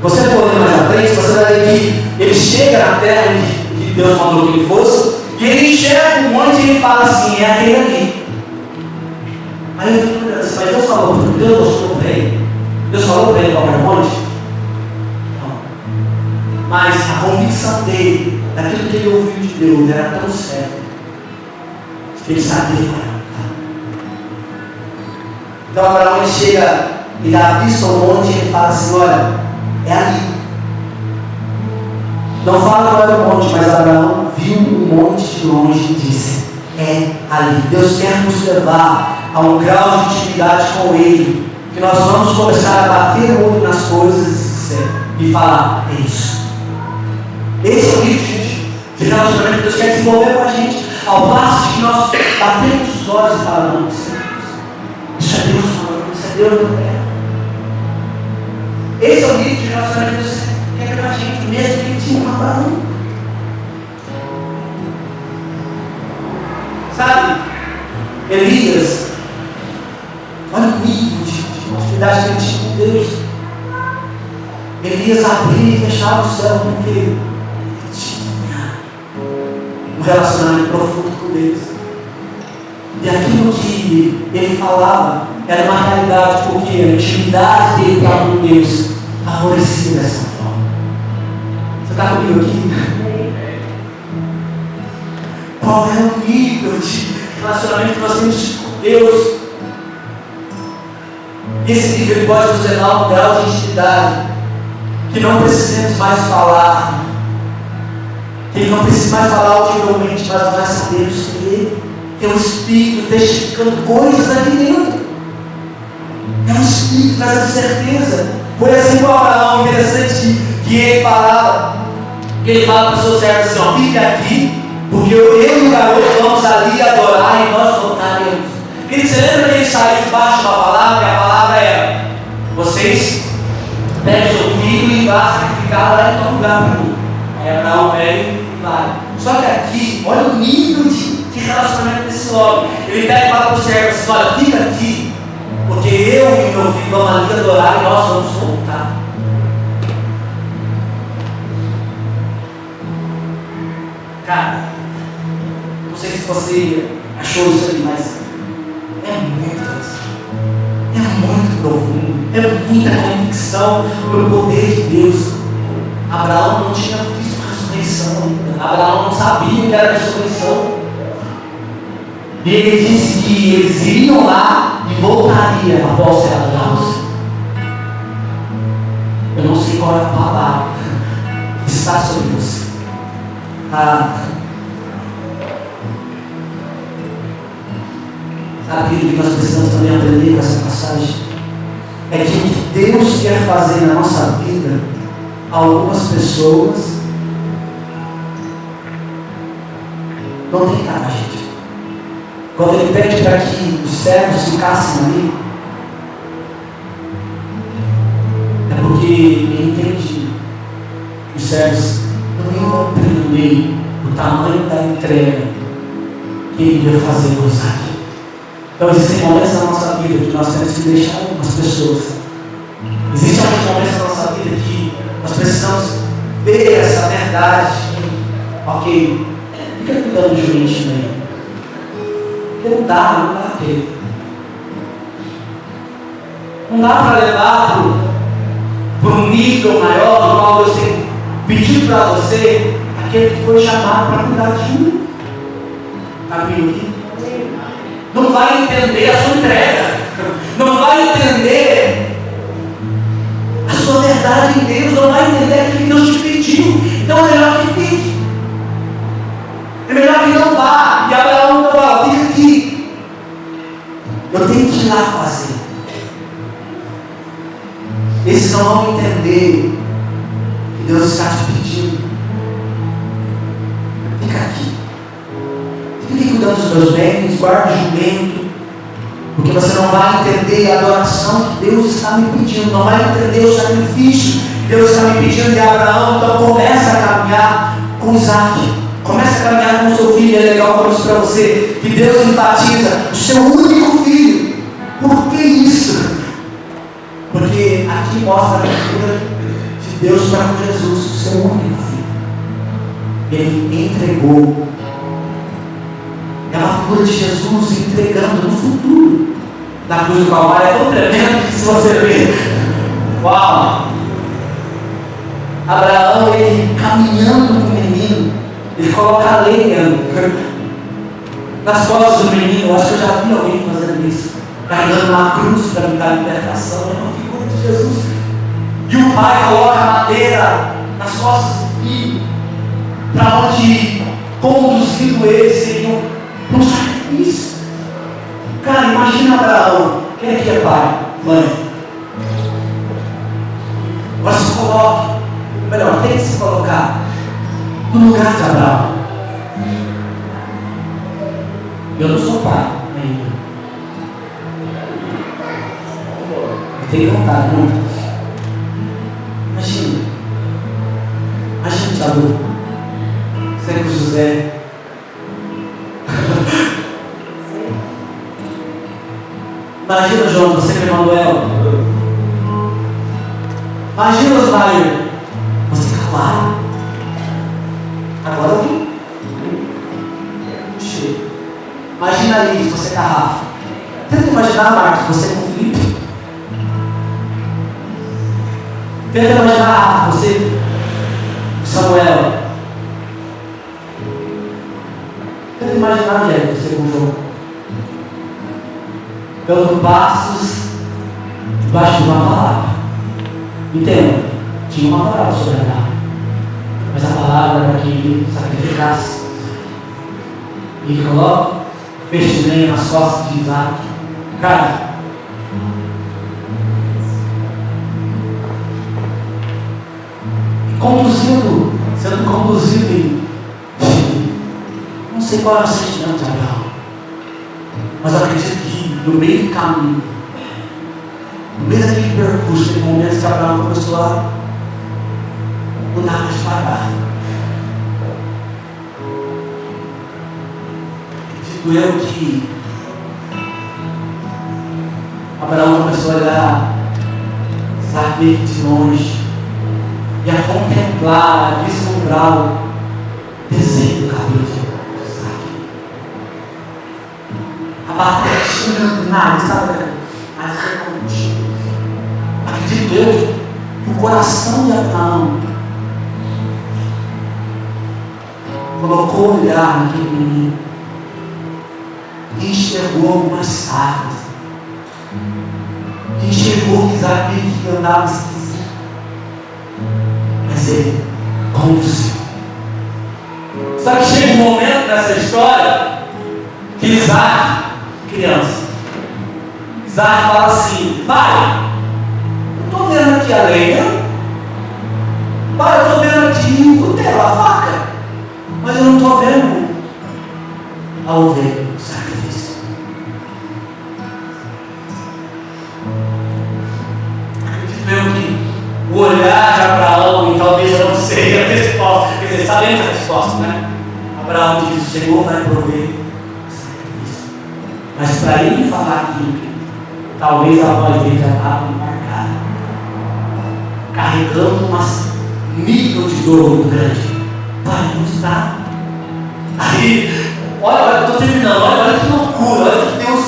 Você for ler mais à frente, você vai ver que ele chega na terra que Deus mandou que ele fosse, e ele enxerga um monte e ele fala assim, é aquele ali. Aí eu fico pensando, mas Deus falou, Deus mostrou para ele. Deus falou para ele qual era o monte? Não. Mas a convicção dele, daquilo que ele ouviu de Deus, era tão certo, que ele sabia qual era. Então Abraão ele chega e dá a vista ao monte e ele fala assim, olha, é ali. Não fala qual era o monte, mas Abraão viu um monte de longe e disse, é ali. Deus quer nos levar a um grau de intimidade com Ele, que nós vamos começar a bater o olho nas coisas e falar, é isso. Esse é o nível, gente, de relacionamento que Deus quer desenvolver com a gente, ao passo de que nós batemos os olhos e falamos, não, isso é Deus falando, isso é Deus não é. Esse é o nível de relacionamento que Deus quer com a gente, mesmo que tinha um Abraão. Sabe, Elias, olha o nível de intimidade que ele tinha com Deus. Elias abria e fechava o céu porque ele tinha um relacionamento profundo com Deus. E aquilo que ele falava era uma realidade, porque a intimidade dele para com Deus favorecia dessa forma. Você está comigo aqui? Qual é o nível de relacionamento que nós temos com Deus? Esse nível pode nos levar a um grau de intimidade que não precisamos mais falar, que não precisa mais falar audivelmente, mas nós sabemos que Ele tem um Espírito testificando coisas aqui dentro. É um Espírito trazendo certeza. Foi assim com Abraão, interessante que ele falava, que ele fala para os seus servos assim, ó, fique aqui, porque eu e o garoto vamos ali adorar e nós voltaremos. Querido, você lembra que ele saiu debaixo da palavra? E a palavra era, vocês peguem o seu filho e vá sacrificar lá em tal lugar para mim. Aí Abraão pega e vai. Só que aqui, olha o nível de relacionamento desse homem. Ele pega e fala para os servos assim, olha, fica aqui, porque eu e meu filho vamos ali adorar e nós vamos voltar. Cara, não sei se você achou isso ali, mas é muito assim. É profundo, é muita convicção no poder de Deus. Abraão não tinha visto a ressurreição ainda. Abraão não sabia o que era a ressurreição. E ele disse que eles iriam lá e voltariam após ser adorados. Eu não sei qual é a palavra que está sobre você. Sabe, querido, que nós precisamos também aprender com essa passagem? É que o que Deus quer fazer na nossa vida, algumas pessoas não tem cara, gente. Quando Ele pede para que os servos ficassem ali, é porque Ele entende que os servos não iam compreender o tamanho da entrega que Ele ia fazer com Isaac. Então existem momentos na nossa vida que nós temos que deixar algumas pessoas. Existem alguns momentos na nossa vida que nós precisamos ver essa verdade. Ok, fica cuidando de gente aí. Porque não dá, querido. Não dá para levar para um nível maior do qual Deus tem pedido para você, aquele que foi chamado para cuidar de mim. Está comigo aqui? Não vai entender a sua entrega, não vai entender a sua verdade em Deus, não vai entender aquilo que Deus te pediu. Então é melhor que fique, é melhor que não vá. E Abraão não fala, fica aqui, eu tenho que ir lá fazer. Esses não vão entender que Deus está te pedindo. Fica aqui. Fique cuidando dos meus bens, guarde o jumento, porque você não vai entender a adoração que Deus está me pedindo, não vai entender o sacrifício que Deus está me pedindo de Abraão. Então começa a caminhar com Isaac, começa a caminhar com o seu filho. É legal falar isso para você, que Deus enfatiza o seu único filho. Por que isso? Porque aqui mostra a figura de Deus para com Jesus, o seu único filho. Ele entregou. É uma figura de Jesus entregando no futuro. Na cruz do Calvário é tão tremendo que se você ver, uau! Abraão, ele caminhando com o menino, ele coloca a lenha nas costas do menino. Eu acho que eu já vi alguém fazendo isso, carregando uma cruz para me dar libertação. É uma figura de Jesus. E o pai coloca a madeira nas costas do filho, para onde, conduzindo ele, seriam um sacrifício. Cara, imagina Abraão. Quem aqui é pai? Mãe? Agora se coloque, melhor, tem que se colocar no lugar de Abraão. Eu não sou pai ainda. Eu tenho vontade muito. Imagina Tiago, você com José. Imagina, João, você com Emanuel. Imagina, Osmair, você com a Clara. Agora eu vi. Imagina aí, você com a Rafa. Tenta imaginar, Marcos, você com o Felipe. Tenta imaginar você com Samuel. Tenta imaginar, Diego, você com o João. Dando passos debaixo de uma palavra. Entenda, tinha uma palavra sobre Abraão, mas a palavra era que ele sacrificasse. E ele coloca o peixe de lenha nas costas de Isaac. Cara, sendo conduzido em, não sei qual é o sentimento de Abraão, mas eu acredito que no meio do caminho, no meio daquele percurso, tem momentos que Abraão começou a mudar mais devagar. Digo eu que Abraão começou a olhar Isaac de longe e a contemplar, a vislumbrar o desenho do cabelo de Isaac. A batalha chegando, nada, sabe? Mas foi contigo. acredito eu, que o coração de Abraão colocou o olhar naquele menino e enxergou algumas armas, e enxergou que Isaac que andava esquisito, mas ele conduziu. Só que chega um momento nessa história que Isaac, criança, Isaac fala assim: pai, eu estou vendo aqui a lenha, pai, eu estou vendo aqui o cutelo, a faca, mas eu não estou vendo a ovelha, o sacrifício. Acredito eu que o olhar de Abraão, e talvez eu não sei a resposta, quer dizer, sabemos a resposta, né? Abraão diz: o Senhor vai prover o sacrifício. Mas para ele falar aquilo, talvez a voz dele já estava marcada, carregando um nível de dor muito grande. Pai, onde está? Aí, olha, eu estou terminando, olha que loucura, olha que Deus.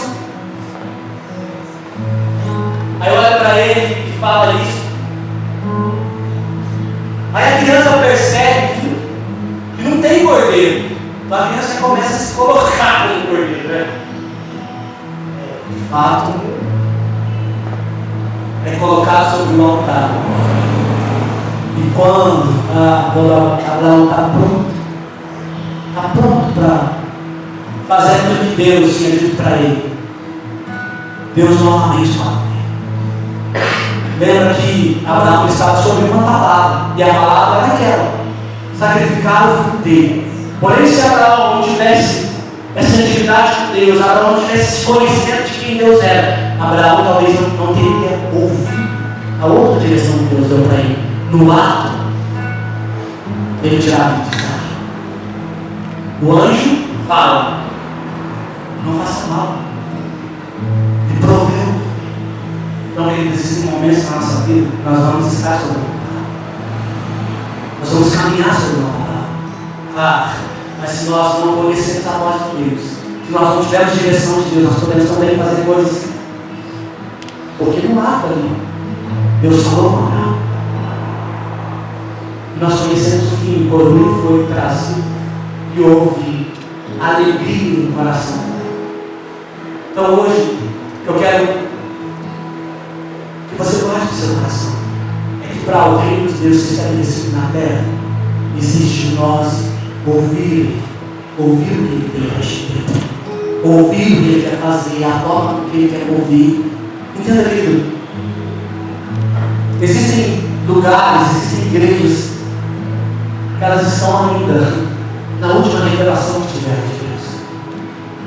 Aí olha para ele e fala isso. Aí a criança percebe que não tem cordeiro. Então a criança começa a se colocar como cordeiro, né? De fato, é colocado sobre o altar. E quando Abraão está pronto para fazer aquilo que Deus tinha dito para ele, Deus novamente fala. Lembra que Abraão estava sobre uma palavra, e a palavra era aquela: sacrificar o filho dele. Porém, se Abraão não tivesse essa intimidade com Deus, Abraão não tivesse conhecimento de quem Deus era, Abraão talvez não teria ouvido a outra direção que Deus deu para ele. No ato, ele tirava de casa. O anjo fala: não faça mal, e proveu. Então, existem momentos na nossa vida que nós vamos estar sobre uma palavra, nós vamos caminhar sobre uma palavra. Mas se nós não conhecermos a voz de Deus, se nós não tivermos direção de Deus, nós podemos também fazer coisas, porque no ato ali, Deus falou com Abraão. Nós conhecemos o fim, quando ele foi trazido e houve alegria no coração. Então hoje, eu quero que você guarde o seu coração. É que para o reino de Deus ser estabelecido na terra, existe nós ouvir o que ele tem para dizer, ouvir o que ele quer fazer, a forma que ele quer ouvir. Entenda, querido? Existem lugares, existem igrejas que elas estão ainda na última revelação que tiveram de Deus,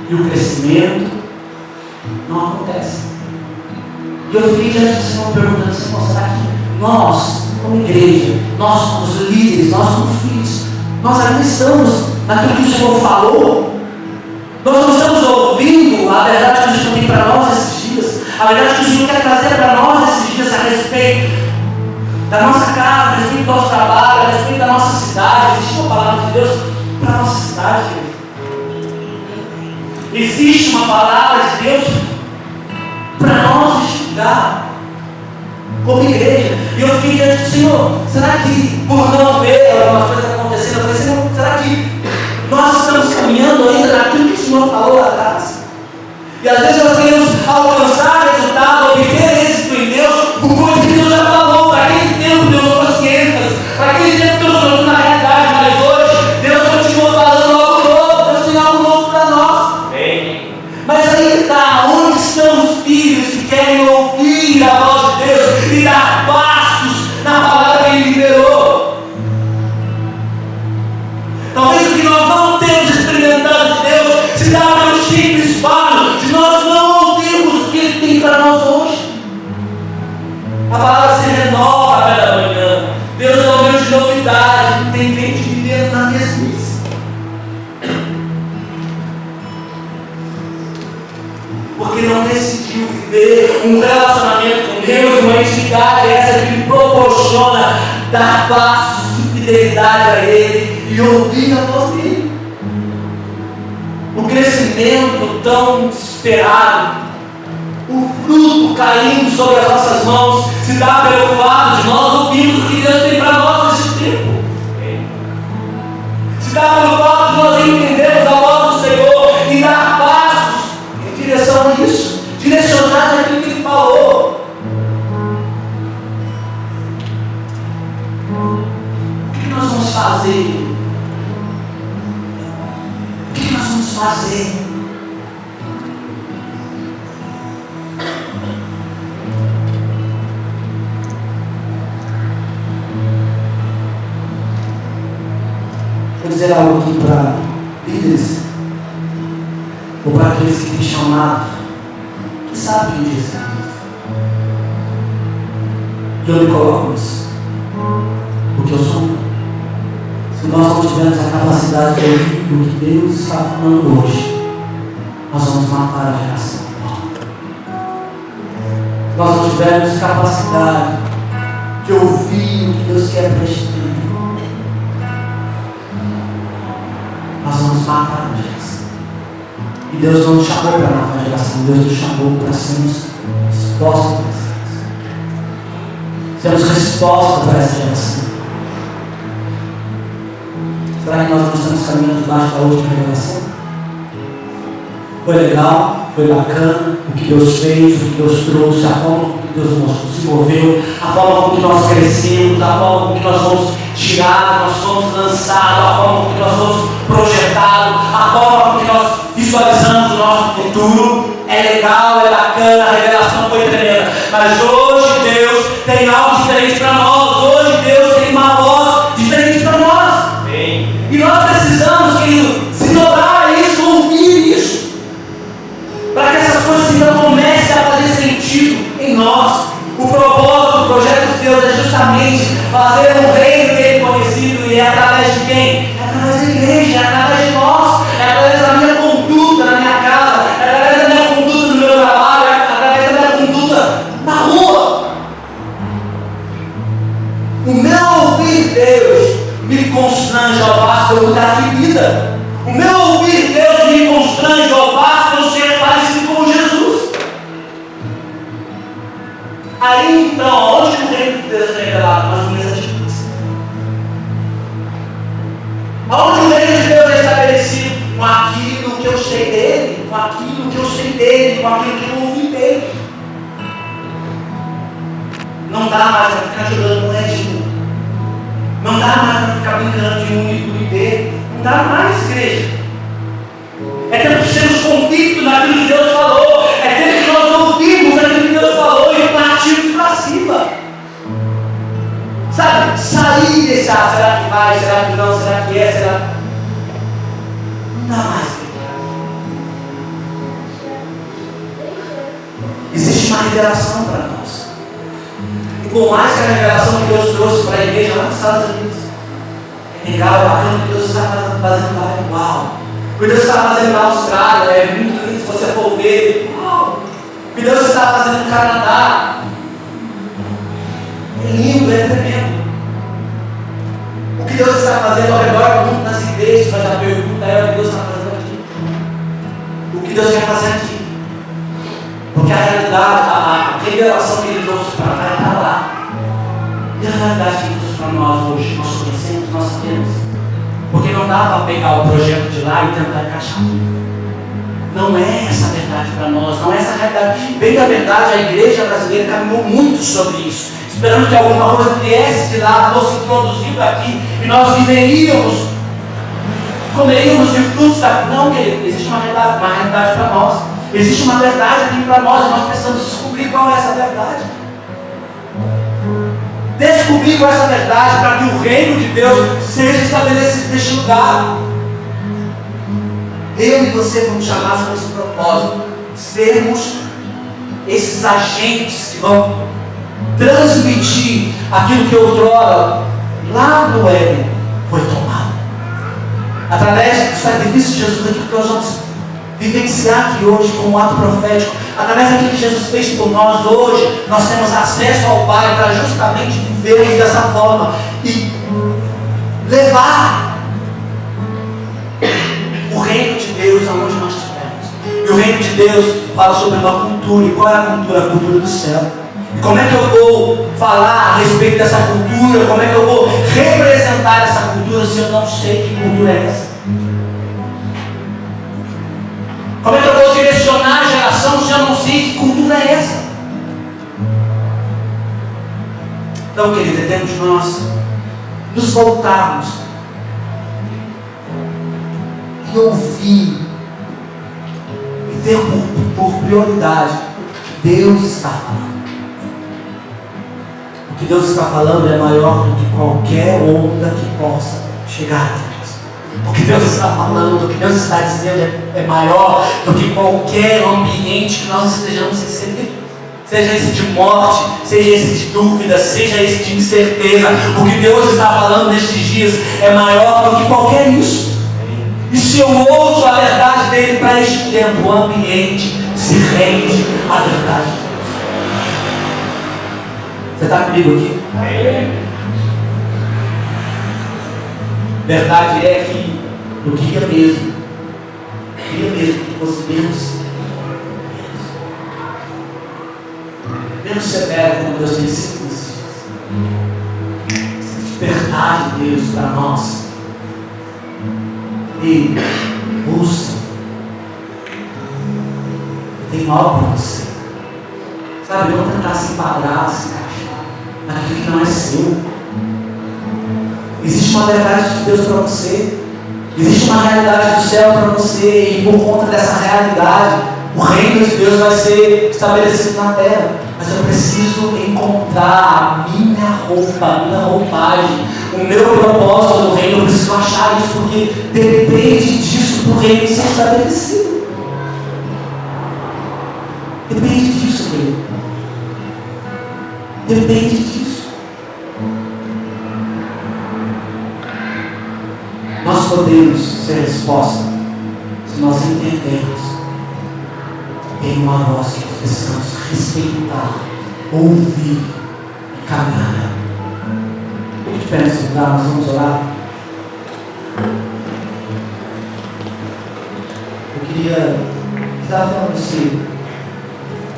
e o crescimento não acontece. E eu fiquei diante do Senhor perguntando: Senhor, será que nós, como igreja, nós somos líderes, nós somos filhos, nós ainda estamos naquilo que o Senhor falou? Nós não estamos ouvindo a verdade que o Senhor tem para nós esses dias, a verdade que o Senhor quer trazer para nós esses dias a respeito da nossa casa, a respeito do nosso trabalho, a respeito da nossa cidade? Existe uma palavra de Deus para a nossa cidade, querido. Existe uma palavra de Deus para nós estudar como igreja. E eu fiquei diante do Senhor: será que por não ver algumas coisas acontecendo, eu falei: Senhor, será que nós estamos caminhando ainda naquilo que o Senhor falou lá atrás? E às vezes nós queremos alcançar resultado, obter êxito em Deus, por coisas que Deus já falou. Para aquele tempo Deus trouxe ênfase, para aquele tempo Deus trouxe na realidade, mas hoje Deus continua falando algo novo. Deus tem algo novo para nós. Amém. Mas aí está, onde estão os filhos que querem ouvir a voz de Deus e dar passos na palavra que Ele liberou? Talvez o que nós não temos experimentado de Deus se dá pelo simples fato de nós não ouvirmos o que Ele tem para nós hoje. A palavra se renova a cada manhã. Deus é um Deus de novidade. Tem gente vivendo na mesmice. Porque não decidiu viver um relacionamento com Deus, uma intimidade essa que lhe proporciona dar passos de fidelidade a Ele e ouvir a voz dele. O crescimento tão esperado, o fruto caindo sobre as nossas mãos se dá pelo fato de nós ouvirmos o que Deus tem para nós nesse tempo. Se dá pelo fato de nós entendermos a voz do Senhor e dar passos em direção a isso, direcionados àquilo que Ele falou. O que nós vamos fazer? O que nós vamos fazer? Vou dizer algo aqui para líderes, ou para aqueles que têm chamado, que sabem quem diz isso. E eu me coloco nisso, porque eu sou. Se nós não tivermos a capacidade de ouvir o que Deus está falando hoje, nós vamos matar a geração. Se nós não tivermos capacidade de ouvir o que Deus quer para este tempo, nós vamos matar a geração. E Deus não nos chamou para matar a geração, Deus nos chamou para sermos resposta para essa geração. Sermos resposta para essa geração. Será que nós não estamos caminhando debaixo da última revelação? Foi legal, foi bacana o que Deus fez, o que Deus trouxe, a forma como Deus nos desenvolveu, a forma como nós crescemos, a forma como nós fomos tirados, nós fomos lançados, a forma como nós fomos projetados, a forma como nós visualizamos o nosso futuro. É legal, é bacana, a revelação foi tremenda. Mas hoje Deus tem algo diferente para nós. Hoje Deus tem uma voz diferente para nós. E nós precisamos, querido, se dobrar a isso, ouvir isso, para que essas coisas então comecem a fazer sentido em nós. O propósito do projeto de Deus é justamente fazer um reino dele conhecido, e é através de quem? É através da igreja, é através de nós, é através da minha conduta na minha casa, é através da minha conduta no meu trabalho, é através da minha conduta na rua. O meu ouvir Deus me constrange ao passo de eu mudar de vida. O meu ouvir Deus me constrange ao passo de eu ser parecido com Jesus. Aí então, onde o reino de Deus é revelado? Nas minhas atitudes. Aonde o reino de Deus é estabelecido? Com aquilo que eu sei dele, com aquilo que eu sei dele, com aquilo que eu ouvi dele. Não dá mais para ficar jogando moedinha. Não dá mais para ficar brincando de um e dele. Não dá mais, igreja. É tempo de sermos convictos naquilo que Deus falou. É tempo que nós ouvimos aquilo que Deus falou e partimos para cima. Sabe? Sair desse, será que vai, será que não, será que é, será que... Não dá mais. Existe uma revelação para nós. E por mais que a revelação que Deus trouxe para a igreja lá nos Estados Unidos, é legal, é bacana o que Deus está fazendo lá, uau. O que Deus está fazendo na Austrália, é muito lindo se você for ver, uau. O que Deus está fazendo no Canadá, é lindo, é tremendo. O que Deus está fazendo ao redor do mundo nas igrejas, mas a pergunta é o que Deus está fazendo aqui. O que Deus quer fazer aqui. Porque a realidade, a revelação que Ele trouxe para cá está lá. E a realidade que Ele trouxe para nós hoje, nós conhecemos, nós sabemos. Porque não dá para pegar o projeto de lá e tentar encaixar. Não é essa a verdade para nós, não é essa a realidade. Bem da verdade, a igreja brasileira caminhou muito sobre isso, esperando que alguma coisa viesse de lá, fosse introduzida aqui, e nós viveríamos, comeríamos de frutos daqui. Não, querido, existe uma realidade para nós. Existe uma verdade aqui para nós, e nós precisamos descobrir qual é essa verdade. Descobrir qual é essa verdade para que o reino de Deus seja estabelecido neste lugar. Eu e você fomos chamados com esse propósito, sermos esses agentes que vão transmitir aquilo que outrora lá no Éden foi tomado. Através do sacrifício de Jesus, aquilo que nós vamos vivenciar aqui hoje como um ato profético, através daquilo que Jesus fez por nós hoje, nós temos acesso ao Pai para justamente vivermos dessa forma e levar o reino de Deus aonde nós estivermos. E o reino de Deus fala sobre uma cultura. E qual é a cultura? A cultura do céu. E como é que eu vou falar a respeito dessa cultura? Como é que eu vou representar essa cultura se eu não sei que cultura é essa? Como é que eu vou direcionar a geração se eu não sei que cultura é essa? Então, querido, é tempo de nós nos voltarmos e ouvir e ter por prioridade o que Deus está falando. O que Deus está falando é maior do que qualquer onda que possa chegar a nós. O que Deus está falando, o que Deus está dizendo é maior do que qualquer ambiente que nós estejamos inseridos. Seja esse de morte, seja esse de dúvida, seja esse de incerteza. O que Deus está falando nestes dias é maior do que qualquer isso. E se eu ouço a verdade dele para este tempo, o ambiente se rende à verdade. Você está comigo aqui? Verdade é que eu queria mesmo que fosse menos severo como Deus tem sido nesses dias. Verdade de Deus para nós. E busca. Tem algo para você. Sabe, não tentar se enquadrar, se encaixar naquilo que não é seu. Existe uma verdade de Deus para você. Existe uma realidade do céu para você. E por conta dessa realidade, o reino de Deus vai ser estabelecido na terra. Mas eu preciso encontrar a minha roupa, a minha roupagem, o meu propósito no reino. Eu preciso achar isso, porque depende disso para o reino ser estabelecido. Depende disso, querido. Depende disso. Nós podemos ser resposta se nós entendermos que tem uma voz que nós precisamos respeitar, ouvir e caminhar. O que te pensa, nós vamos orar? Eu queria estar falando assim,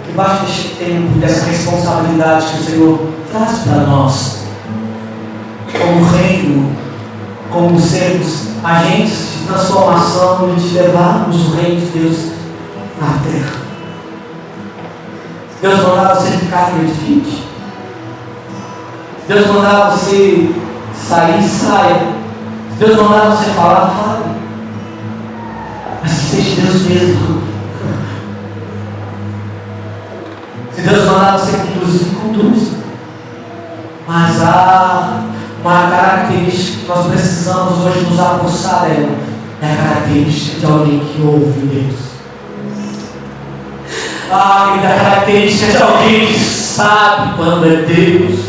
debaixo deste tempo, dessa responsabilidade que o Senhor traz para nós, como reino, como sermos agentes de transformação e de levarmos o reino de Deus na terra. Deus mandar você ficar no edifício. Deus mandar você sair, saia. Deus mandar você falar, fale. Mas que seja Deus mesmo. Se Deus mandar você conduzir, conduza. Mas há uma característica que nós precisamos hoje nos apossar dela. É a característica de alguém que ouve Deus. A característica de alguém que sabe quando é Deus.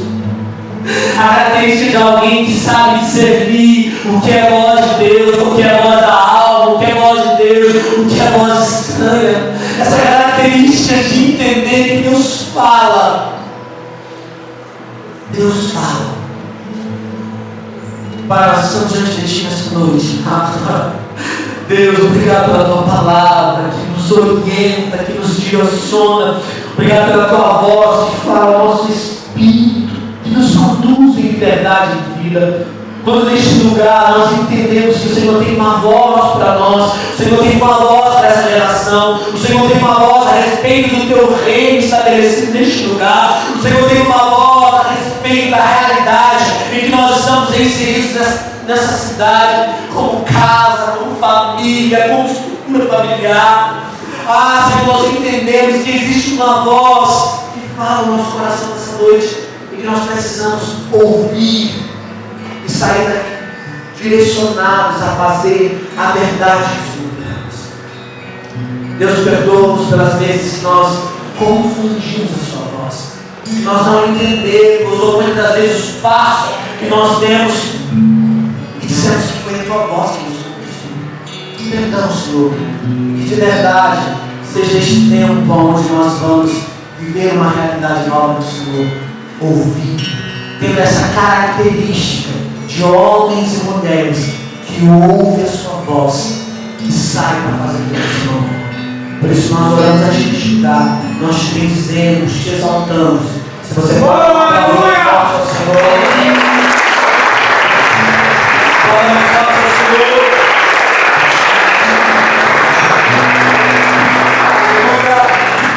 A característica de alguém que sabe discernir o que é voz de Deus, o que é voz da alma, o que é voz de Deus, o que é voz estranha. Essa característica de entender que Deus fala. Deus fala. Pai, nós estamos diante de Ti nessa noite. Deus, obrigado pela Tua palavra, que nos orienta, que nos direciona. Obrigado pela Tua voz, que fala ao nosso espírito, que nos conduz em liberdade de vida. Quando neste lugar nós entendemos que o Senhor tem uma voz para nós, o Senhor tem uma voz para essa geração, o Senhor tem uma voz a respeito do Teu reino estabelecido neste lugar, o Senhor tem uma voz a respeito da realidade em que nós estamos inseridos nessa cidade, como casa, como família, como estrutura familiar. Senhor, nós entendemos que existe uma voz que fala no nosso coração nessa noite e que nós precisamos ouvir e sair daqui direcionados a fazer a verdade de Deus. Deus, perdoa-nos pelas vezes que nós confundimos a Sua voz, que nós não entendemos, ou muitas vezes os passos que nós demos e dissemos que foi a Tua voz que nos conduziu. Perdão, Senhor, que de verdade seja este tempo onde nós vamos viver uma realidade nova do Senhor, ouvir, tendo essa característica de homens e mulheres que ouvem a Sua voz e saem para fazer o Seu nome. Por isso nós oramos a Ti, tá? Nós te bendizemos, te exaltamos. Se você pode dar ao Senhor. Glória ao Senhor.